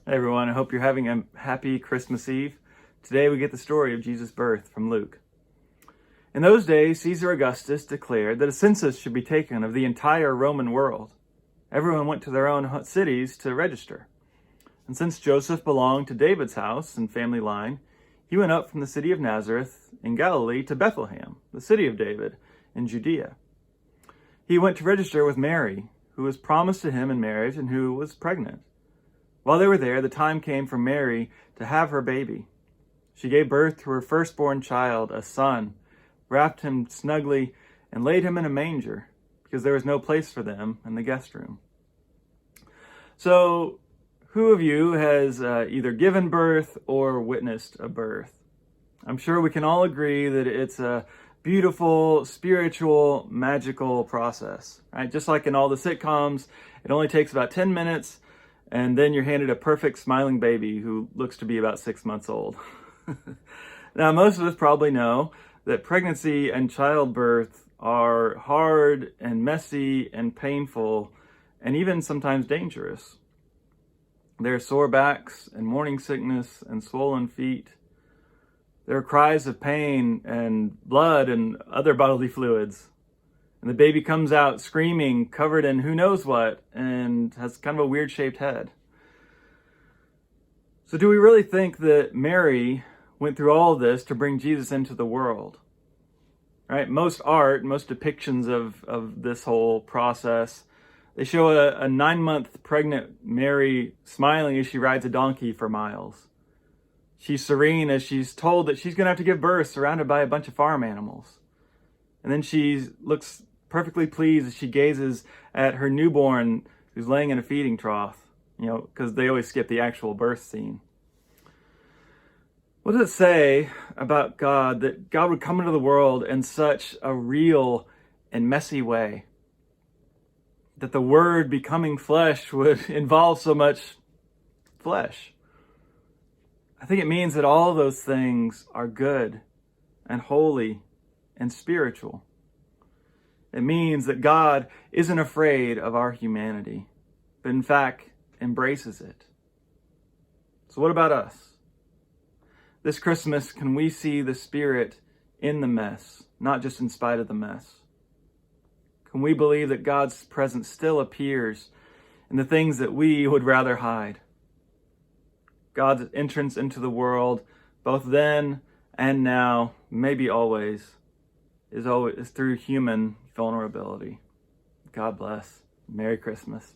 Hey everyone, I hope you're having a happy Christmas Eve. Today we get the story of Jesus' birth from Luke. In those days, Caesar Augustus declared that a census should be taken of the entire Roman world. Everyone went to their own cities to register. And since Joseph belonged to David's house and family line, he went up from the city of Nazareth in Galilee to Bethlehem, the city of David, in Judea. He went to register with Mary, who was promised to him in marriage and who was pregnant. While they were there, the time came for Mary to have her baby. She gave birth to her firstborn child, a son, wrapped him snugly, and laid him in a manger, because there was no place for them in the guest room. So, who of you has either given birth or witnessed a birth? I'm sure we can all agree that it's a beautiful, spiritual, magical process, right? Just like in all the sitcoms, it only takes about 10 minutes, and then you're handed a perfect smiling baby who looks to be about 6 months old. Now, most of us probably know that pregnancy and childbirth are hard and messy and painful and even sometimes dangerous. There are sore backs and morning sickness and swollen feet. There are cries of pain and blood and other bodily fluids. And the baby comes out screaming, covered in who knows what, and has kind of a weird shaped head. So do we really think that Mary went through all of this to bring Jesus into the world? Right? Most art, most depictions of this whole process, they show a 9-month pregnant Mary smiling as she rides a donkey for miles. She's serene as she's told that she's going to have to give birth surrounded by a bunch of farm animals. And then she looks perfectly pleased as she gazes at her newborn who's laying in a feeding trough, because they always skip the actual birth scene. What does it say about God that God would come into the world in such a real and messy way? That the Word becoming flesh would involve so much flesh? I think it means that all those things are good and holy and spiritual. It means that God isn't afraid of our humanity, but in fact embraces it. So what about us? This Christmas, can we see the Spirit in the mess, not just in spite of the mess? Can we believe that God's presence still appears in the things that we would rather hide? God's entrance into the world, both then and now, maybe always, is through human vulnerability. God bless. Merry Christmas.